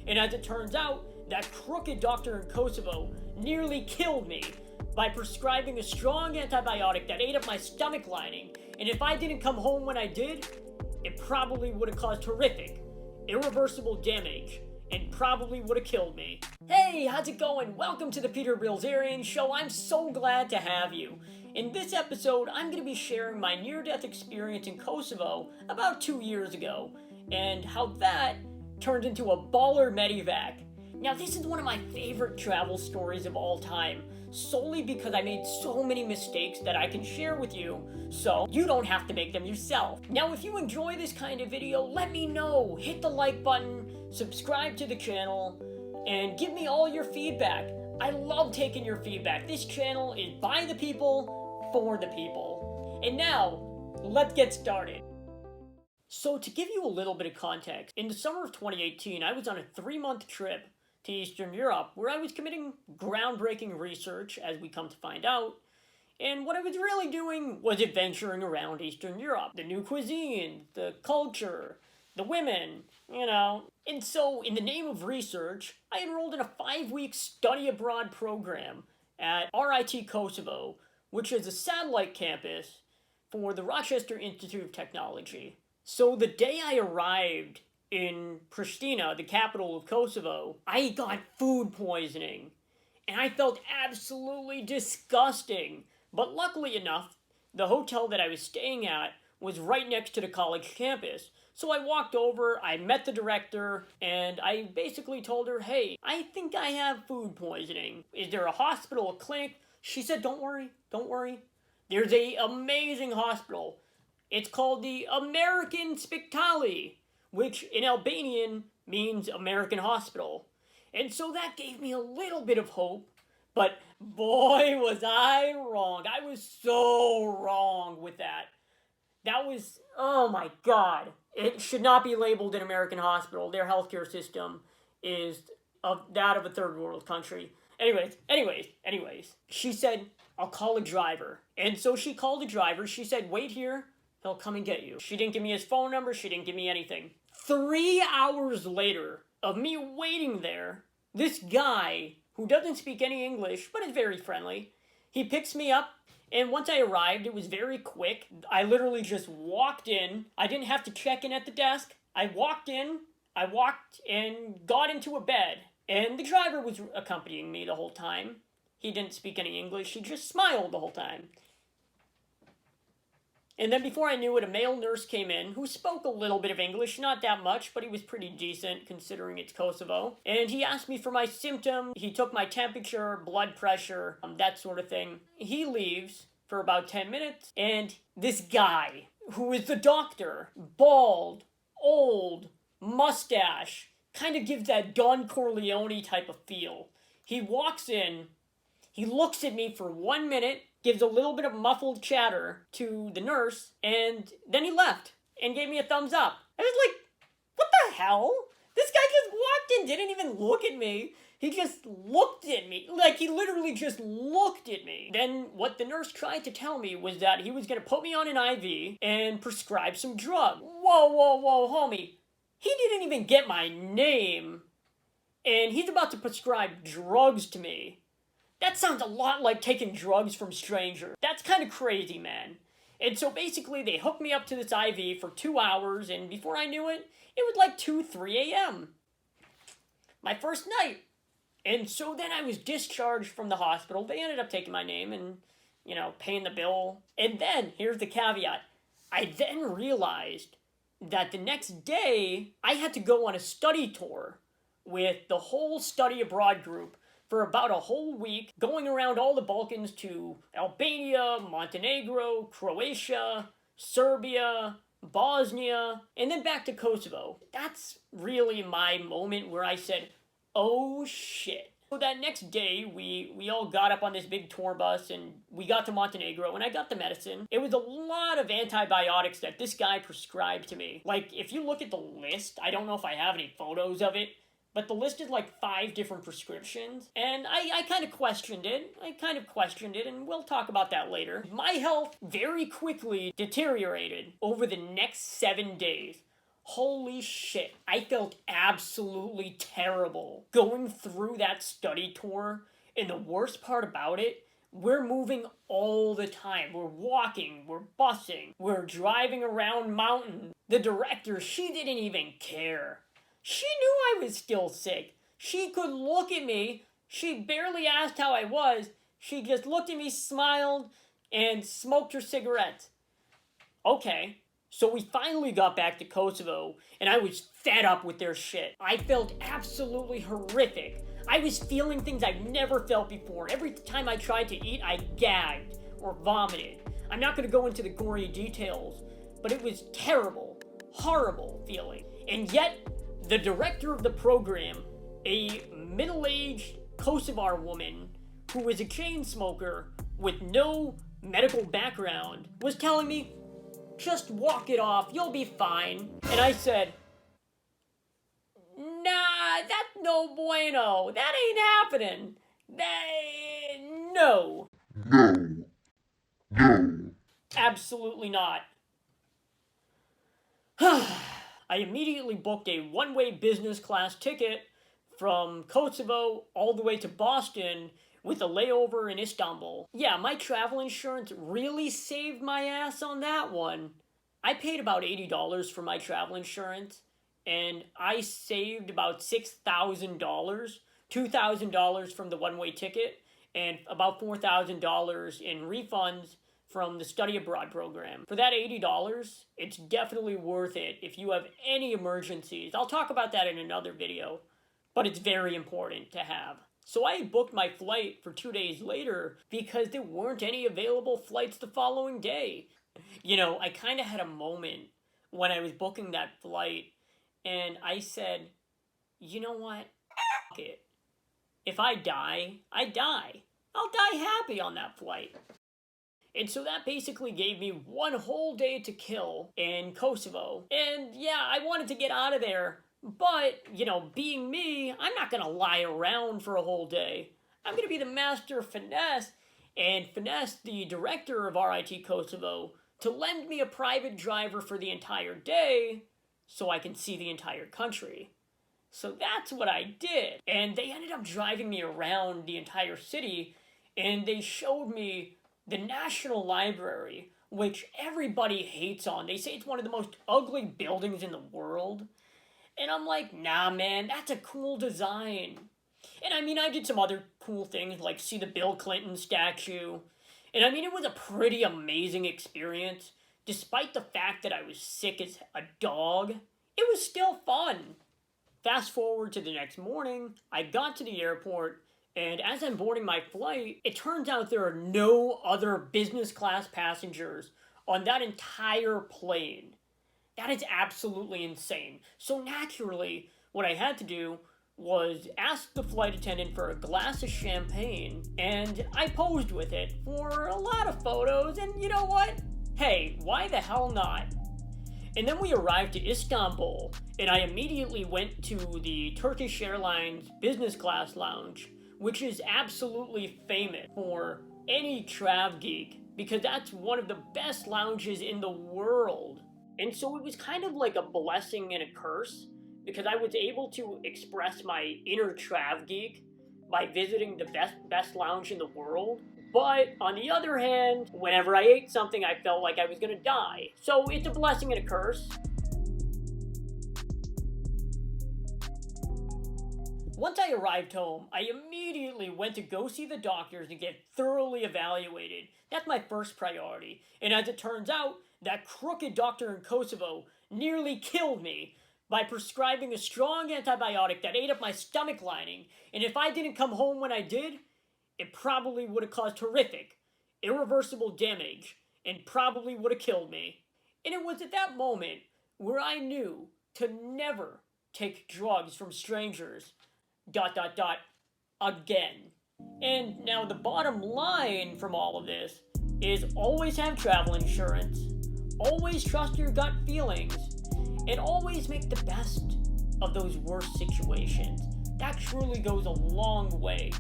And as it turns out, that crooked doctor in Kosovo nearly killed me by prescribing a strong antibiotic that ate up my stomach lining, and if I didn't come home when I did, it probably would have caused horrific, irreversible damage, and probably would have killed me. Hey, how's it going? Welcome to the Peter Bilzerian Show. I'm so glad to have you. In this episode, I'm going to be sharing my near-death experience in Kosovo about 2 years ago, and how that turned into a baller medevac. Now, this is one of my favorite travel stories of all time, solely because I made so many mistakes that I can share with you, so you don't have to make them yourself. Now, if you enjoy this kind of video, let me know. Hit the like button, subscribe to the channel, and give me all your feedback. I love taking your feedback. This channel is by the people, for the people. And now, let's get started. So, to give you a little bit of context, in the summer of 2018, I was on a 3-month trip to Eastern Europe, where I was committing groundbreaking research, as we come to find out, and what I was really doing was adventuring around Eastern Europe. The new cuisine, the culture, the women, And so, in the name of research, I enrolled in a 5-week study abroad program at RIT Kosovo, which is a satellite campus for the Rochester Institute of Technology. So the day I arrived in Pristina, the capital of Kosovo, I got food poisoning, and I felt absolutely disgusting. But luckily enough, the hotel that I was staying at was right next to the college campus. So I walked over, I met the director, and I basically told her, hey, I think I have food poisoning. Is there a hospital, a clinic? She said, don't worry. There's an amazing hospital. It's called the American Spitali, which in Albanian means American Hospital. And so that gave me a little bit of hope, but boy was I wrong. I was so wrong with that. That was, oh my God. It should not be labeled an American hospital. Their healthcare system is that of a third world country. Anyways. She said, I'll call a driver. And so she called a driver. She said, wait here. He'll come and get you. She didn't give me his phone number. She didn't give me anything. 3 hours later of me waiting there, this guy, who doesn't speak any English, but is very friendly, he picks me up, and once I arrived, it was very quick. I literally just walked in. I didn't have to check in at the desk. I walked in, and got into a bed, and the driver was accompanying me the whole time. He didn't speak any English. He just smiled the whole time. And then before I knew it, a male nurse came in who spoke a little bit of English, not that much, but he was pretty decent considering it's Kosovo. And he asked me for my symptoms. He took my temperature, blood pressure, that sort of thing. He leaves for about 10 minutes, and this guy, who is the doctor, bald, old, mustache, kind of gives that Don Corleone type of feel. He walks in, he looks at me for 1 minute, gives a little bit of muffled chatter to the nurse, and then he left and gave me a thumbs up. I was like, what the hell? This guy just walked in, didn't even look at me. He just looked at me. Like, he literally just looked at me. Then what the nurse tried to tell me was that he was going to put me on an IV and prescribe some drug. Whoa, homie. He didn't even get my name, and he's about to prescribe drugs to me. That sounds a lot like taking drugs from strangers. That's kind of crazy, man. And so basically they hooked me up to this IV for 2 hours, and before I knew it, it was like 2, 3 a.m. My first night. And so then I was discharged from the hospital. They ended up taking my name and, paying the bill. And then, here's the caveat. I then realized that the next day I had to go on a study tour with the whole study abroad group for about a whole week, going around all the Balkans to Albania, Montenegro, Croatia, Serbia, Bosnia, and then back to Kosovo. That's really my moment where I said, oh shit. So that next day, we all got up on this big tour bus, and we got to Montenegro, and I got the medicine. It was a lot of antibiotics that this guy prescribed to me. Like, if you look at the list, I don't know if I have any photos of it, but the list is like 5 different prescriptions, and I kind of questioned it. And we'll talk about that later. My health very quickly deteriorated over the next 7 days. Holy shit, I felt absolutely terrible going through that study tour, and the worst part about it, we're moving all the time. We're walking, we're busing, we're driving around mountains. The director, she didn't even care. She knew I was still sick. She could look at me. She barely asked how I was. She just looked at me, smiled, and smoked her cigarette. Okay. So we finally got back to Kosovo, and I was fed up with their shit. I felt absolutely horrific. I was feeling things I've never felt before. Every time I tried to eat, I gagged or vomited. I'm not going to go into the gory details, but it was terrible, horrible feeling. And yet, the director of the program, a middle-aged Kosovar woman who was a chain smoker with no medical background, was telling me, just walk it off, you'll be fine. And I said, nah, that's no bueno. That ain't happening. No. No. Absolutely not. I immediately booked a one-way business class ticket from Kosovo all the way to Boston with a layover in Istanbul. Yeah, my travel insurance really saved my ass on that one. I paid about $80 for my travel insurance, and I saved about $6,000, $2,000 from the one-way ticket, and about $4,000 in refunds from the study abroad program. For that $80, it's definitely worth it if you have any emergencies. I'll talk about that in another video, but it's very important to have. So I booked my flight for 2 days later because there weren't any available flights the following day. You know, I kind of had a moment when I was booking that flight, and I said, you know what? F it. If I die, I die. I'll die happy on that flight. And so that basically gave me one whole day to kill in Kosovo. And yeah, I wanted to get out of there. But, you know, being me, I'm not going to lie around for a whole day. I'm going to be the master of finesse and finesse the director of RIT Kosovo to lend me a private driver for the entire day so I can see the entire country. So that's what I did. And they ended up driving me around the entire city, and they showed me the National Library, which everybody hates on. They say it's one of the most ugly buildings in the world. And I'm like, nah, man, that's a cool design. And I mean, I did some other cool things, like see the Bill Clinton statue. And I mean, it was a pretty amazing experience. Despite the fact that I was sick as a dog, it was still fun. Fast forward to the next morning, I got to the airport, and as I'm boarding my flight, it turns out there are no other business class passengers on that entire plane. That is absolutely insane. So naturally, what I had to do was ask the flight attendant for a glass of champagne, and I posed with it for a lot of photos, and you know what? Hey, why the hell not? And then we arrived to Istanbul, and I immediately went to the Turkish Airlines business class lounge, which is absolutely famous for any trav geek, because that's one of the best lounges in the world. And so it was kind of like a blessing and a curse, because I was able to express my inner trav geek by visiting the best lounge in the world. But on the other hand, whenever I ate something, I felt like I was gonna die. So it's a blessing and a curse. Once I arrived home, I immediately went to go see the doctors and get thoroughly evaluated. That's my first priority. And as it turns out, that crooked doctor in Kosovo nearly killed me by prescribing a strong antibiotic that ate up my stomach lining, and if I didn't come home when I did, it probably would have caused horrific, irreversible damage, and probably would have killed me. And it was at that moment where I knew to never take drugs from strangers, ... again. And now the bottom line from all of this is always have travel insurance, always trust your gut feelings, and always make the best of those worst situations. That truly goes a long way.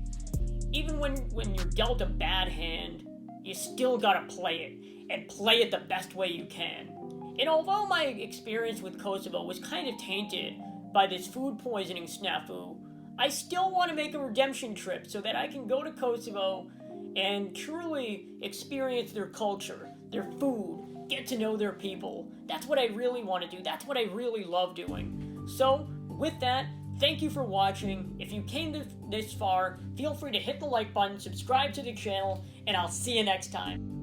Even when you're dealt a bad hand, you still gotta play it, and play it the best way you can. And although my experience with Kosovo was kind of tainted by this food poisoning snafu, I still want to make a redemption trip so that I can go to Kosovo and truly experience their culture, their food, get to know their people. That's what I really want to do. That's what I really love doing. So, with that, thank you for watching. If you came this far, feel free to hit the like button, subscribe to the channel, and I'll see you next time.